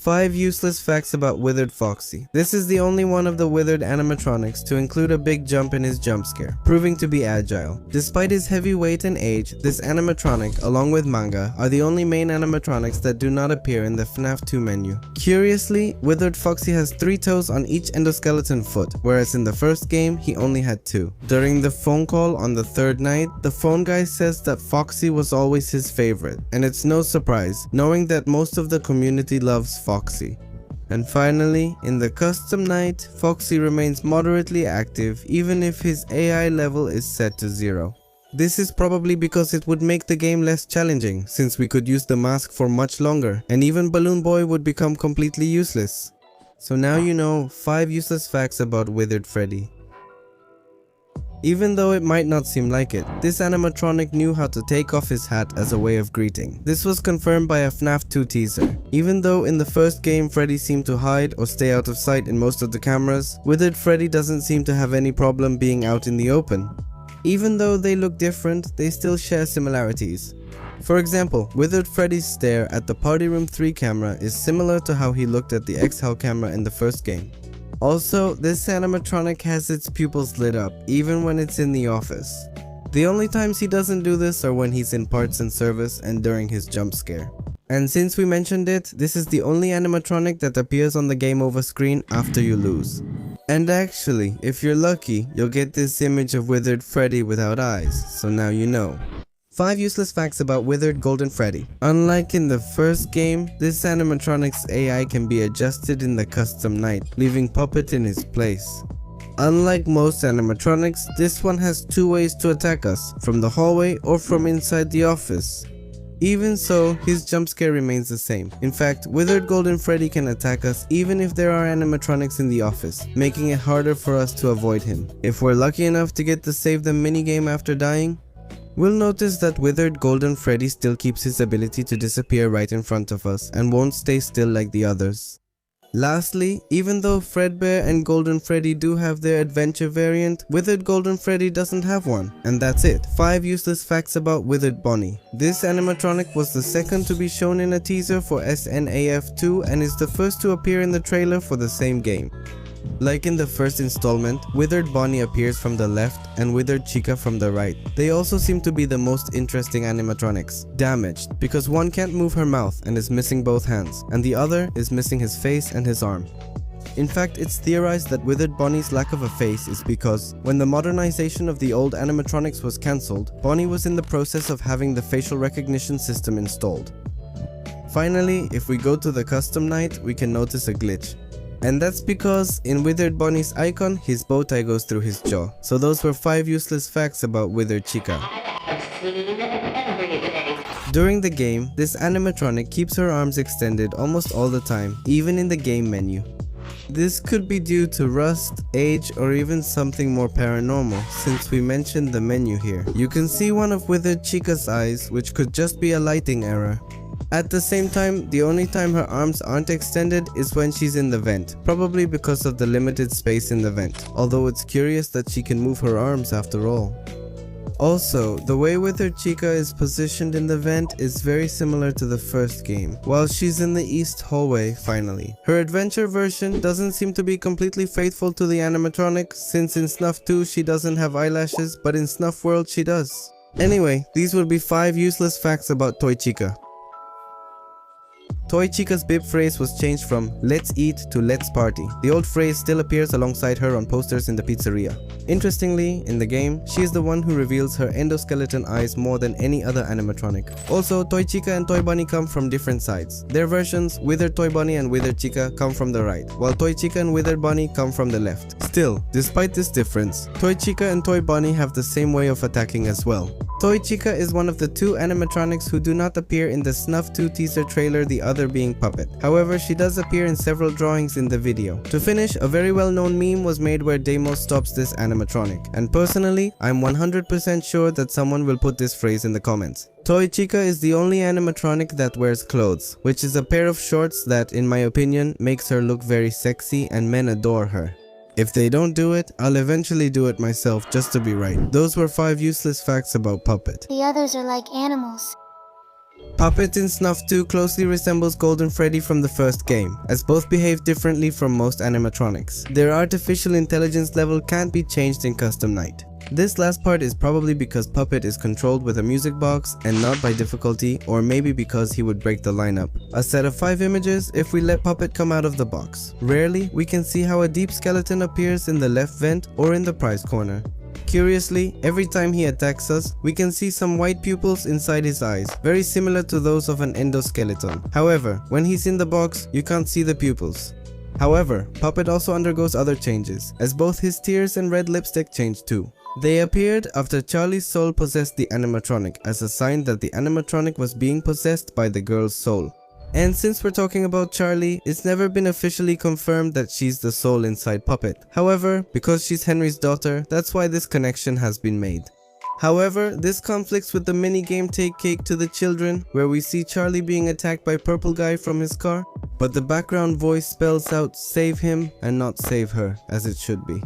5 useless facts about Withered Foxy. This is the only one of the Withered animatronics to include a big jump in his jump scare, proving to be agile. Despite his heavy weight and age, this animatronic, along with Mangle, are the only main animatronics that do not appear in the FNaF 2 menu. Curiously, Withered Foxy has 3 toes on each endoskeleton foot, whereas in the first game, he only had 2. During the phone call on the 3rd night, the phone guy says that Foxy was always his favorite, and it's no surprise, knowing that most of the community loves Foxy. And finally, in the custom night, Foxy remains moderately active even if his AI level is set to 0. This is probably because it would make the game less challenging, since we could use the mask for much longer, and even Balloon Boy would become completely useless. So now you know 5 useless facts about Withered Freddy. Even though it might not seem like it, this animatronic knew how to take off his hat as a way of greeting. This was confirmed by a FNaF 2 teaser. Even though in the first game Freddy seemed to hide or stay out of sight in most of the cameras, Withered Freddy doesn't seem to have any problem being out in the open. Even though they look different, they still share similarities. For example, Withered Freddy's stare at the Party Room 3 camera is similar to how he looked at the X-Hell camera in the first game. Also, this animatronic has its pupils lit up, even when it's in the office. The only times he doesn't do this are when he's in parts and service and during his jump scare. And since we mentioned it, this is the only animatronic that appears on the game over screen after you lose. And actually, if you're lucky, you'll get this image of Withered Freddy without eyes, so now you know. 5 useless facts about Withered Golden Freddy. Unlike in the first game, this animatronic's AI can be adjusted in the custom night, leaving Puppet in his place. Unlike most animatronics, this one has 2 ways to attack us, from the hallway or from inside the office. Even so, his jump scare remains the same. In fact, Withered Golden Freddy can attack us even if there are animatronics in the office, making it harder for us to avoid him. If we're lucky enough to get the Save Them minigame after dying, we'll notice that Withered Golden Freddy still keeps his ability to disappear right in front of us and won't stay still like the others. Lastly, even though Fredbear and Golden Freddy do have their adventure variant, Withered Golden Freddy doesn't have one. And that's it. 5 useless facts about Withered Bonnie. This animatronic was the second to be shown in a teaser for FNaF 2 and is the first to appear in the trailer for the same game. Like in the first installment, Withered Bonnie appears from the left and Withered Chica from the right. They also seem to be the most interesting animatronics. Damaged, because one can't move her mouth and is missing both hands, and the other is missing his face and his arm. In fact, it's theorized that Withered Bonnie's lack of a face is because, when the modernization of the old animatronics was cancelled, Bonnie was in the process of having the facial recognition system installed. Finally, if we go to the custom night, we can notice a glitch. And that's because in Withered Bonnie's icon, his bow tie goes through his jaw. So those were 5 useless facts about Withered Chica. During the game, this animatronic keeps her arms extended almost all the time, even in the game menu. This could be due to rust, age, or even something more paranormal, since we mentioned the menu here. You can see one of Withered Chica's eyes, which could just be a lighting error. At the same time, the only time her arms aren't extended is when she's in the vent, probably because of the limited space in the vent, although it's curious that she can move her arms after all. Also, the way Withered Chica is positioned in the vent is very similar to the first game, while she's in the east hallway finally. Her adventure version doesn't seem to be completely faithful to the animatronic, since in FNaF 2 she doesn't have eyelashes, but in FNaF World she does. Anyway, these will be 5 useless facts about Toy Chica. Toy Chica's bib phrase was changed from "Let's eat" to "Let's party." The old phrase still appears alongside her on posters in the pizzeria. Interestingly, in the game, she is the one who reveals her endoskeleton eyes more than any other animatronic. Also, Toy Chica and Toy Bunny come from different sides. Their versions, Withered Toy Bunny and Withered Chica, come from the right, while Toy Chica and Withered Bunny come from the left. Still, despite this difference, Toy Chica and Toy Bunny have the same way of attacking as well. Toy Chica is one of the 2 animatronics who do not appear in the FNaF 2 teaser trailer, the other being Puppet. However, she does appear in several drawings in the video. To finish, a very well-known meme was made where Deimos stops this animatronic, and personally, I'm 100% sure that someone will put this phrase in the comments. Toy Chica is the only animatronic that wears clothes, which is a pair of shorts that, in my opinion, makes her look very sexy and men adore her. If they don't do it, I'll eventually do it myself just to be right. Those were 5 useless facts about Puppet. The others are like animals. Puppet in FNaF 2 closely resembles Golden Freddy from the first game, as both behave differently from most animatronics. Their artificial intelligence level can't be changed in custom night. This last part is probably because Puppet is controlled with a music box and not by difficulty, or maybe because he would break the lineup. A set of 5 images if we let Puppet come out of the box. Rarely, we can see how a deep skeleton appears in the left vent or in the prize corner. Curiously, every time he attacks us, we can see some white pupils inside his eyes, very similar to those of an endoskeleton. However, when he's in the box, you can't see the pupils. However, Puppet also undergoes other changes, as both his tears and red lipstick change too. They appeared after Charlie's soul possessed the animatronic, as a sign that the animatronic was being possessed by the girl's soul. And since we're talking about Charlie, it's never been officially confirmed that she's the soul inside Puppet. However, because she's Henry's daughter, that's why this connection has been made. However, this conflicts with the minigame Take Cake to the Children, where we see Charlie being attacked by Purple Guy from his car, but the background voice spells out save him and not save her, as it should be.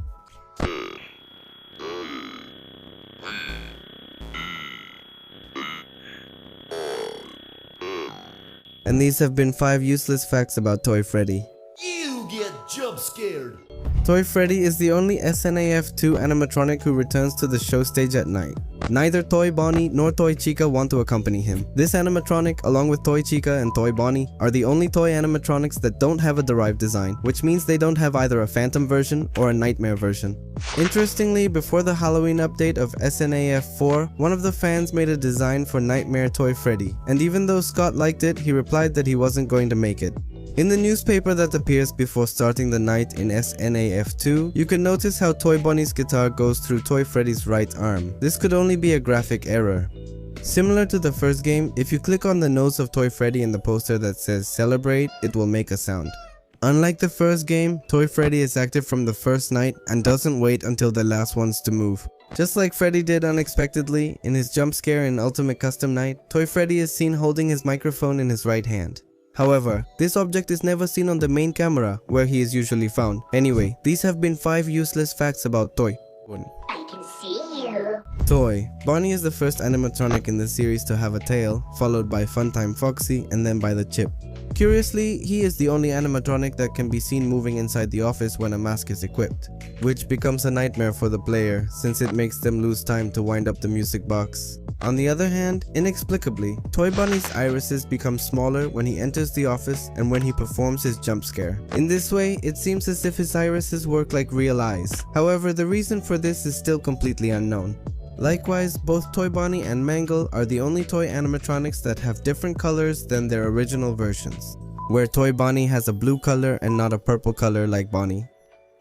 And these have been 5 useless facts about Toy Freddy. You get jump scared. Toy Freddy is the only FNaF 2 animatronic who returns to the show stage at night. Neither Toy Bonnie nor Toy Chica want to accompany him. This animatronic, along with Toy Chica and Toy Bonnie, are the only toy animatronics that don't have a derived design, which means they don't have either a phantom version or a nightmare version. Interestingly, before the Halloween update of FNaF 4, one of the fans made a design for Nightmare Toy Freddy, and even though Scott liked it, he replied that he wasn't going to make it. In the newspaper that appears before starting the night in FNaF 2, you can notice how Toy Bonnie's guitar goes through Toy Freddy's right arm. This could only be a graphic error. Similar to the first game, if you click on the nose of Toy Freddy in the poster that says celebrate, it will make a sound. Unlike the first game, Toy Freddy is active from the first night and doesn't wait until the last ones to move. Just like Freddy did unexpectedly in his jump scare in Ultimate Custom Night, Toy Freddy is seen holding his microphone in his right hand. However, this object is never seen on the main camera, where he is usually found. Anyway, these have been 5 useless facts about Toy. I can see you. Toy. Bonnie is the first animatronic in the series to have a tail, followed by Funtime Foxy, and then by the Chip. Curiously, he is the only animatronic that can be seen moving inside the office when a mask is equipped, which becomes a nightmare for the player since it makes them lose time to wind up the music box. On the other hand, inexplicably, Toy Bonnie's irises become smaller when he enters the office and when he performs his jump scare. In this way, it seems as if his irises work like real eyes. However, the reason for this is still completely unknown. Likewise, both Toy Bonnie and Mangle are the only toy animatronics that have different colors than their original versions, where Toy Bonnie has a blue color and not a purple color like Bonnie.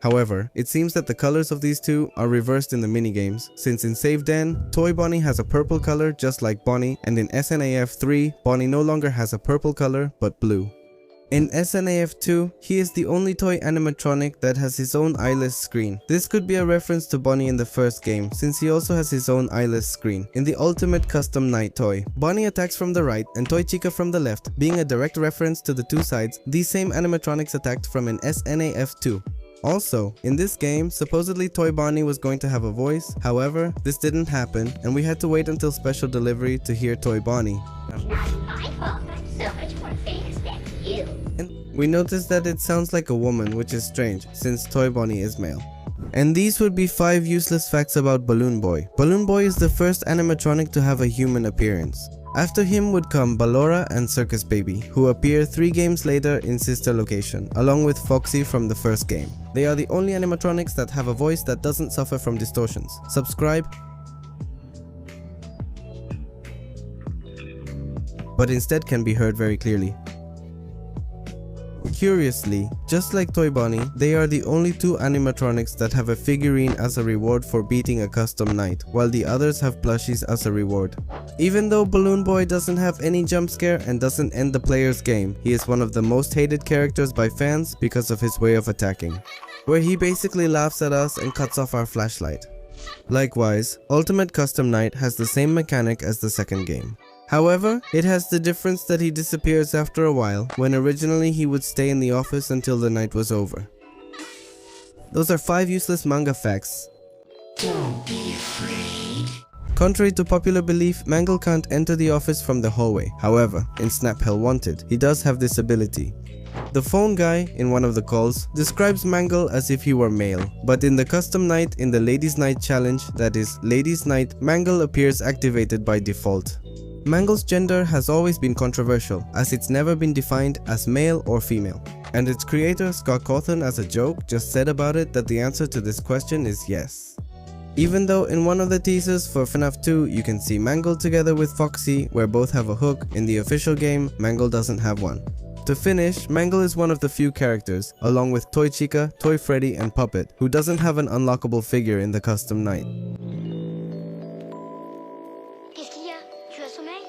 However, it seems that the colors of these two are reversed in the minigames, since in Save Den, Toy Bonnie has a purple color just like Bonnie, and in FNaF 3, Bonnie no longer has a purple color but blue. In FNaF 2, he is the only toy animatronic that has his own eyeless screen. This could be a reference to Bonnie in the first game, since he also has his own eyeless screen. In the Ultimate Custom Night toy, Bonnie attacks from the right and Toy Chica from the left, being a direct reference to the two sides these same animatronics attacked from in FNaF 2. Also, in this game, supposedly Toy Bonnie was going to have a voice. However, this didn't happen, and we had to wait until special delivery to hear Toy Bonnie. Not my fault. I'm so much more famous than you. And we noticed that it sounds like a woman, which is strange, since Toy Bonnie is male. And these would be 5 useless facts about Balloon Boy. Balloon Boy is the first animatronic to have a human appearance. After him would come Ballora and Circus Baby, who appear 3 games later in Sister Location, along with Foxy from the first game. They are the only animatronics that have a voice that doesn't suffer from distortions. Subscribe, but instead can be heard very clearly. Curiously, just like Toy Bonnie, they are the only 2 animatronics that have a figurine as a reward for beating a custom night, while the others have plushies as a reward. Even though Balloon Boy doesn't have any jump scare and doesn't end the player's game, he is one of the most hated characters by fans because of his way of attacking, where he basically laughs at us and cuts off our flashlight. Likewise, Ultimate Custom Night has the same mechanic as the second game. However, it has the difference that he disappears after a while, when originally he would stay in the office until the night was over. Those are 5 useless manga facts. Don't be afraid. Contrary to popular belief, Mangle can't enter the office from the hallway. However, in Snap Hell Wanted, he does have this ability. The phone guy, in one of the calls, describes Mangle as if he were male, but in the custom night in the Ladies Night challenge, that is, Ladies Night, Mangle appears activated by default. Mangle's gender has always been controversial, as it's never been defined as male or female. And its creator, Scott Cawthon, as a joke, just said about it that the answer to this question is yes. Even though in one of the teasers for FNaF 2 you can see Mangle together with Foxy, where both have a hook, in the official game, Mangle doesn't have one. To finish, Mangle is one of the few characters, along with Toy Chica, Toy Freddy and Puppet, who doesn't have an unlockable figure in the custom night. Qu'est-ce qu'il y a? Tu as sommeil?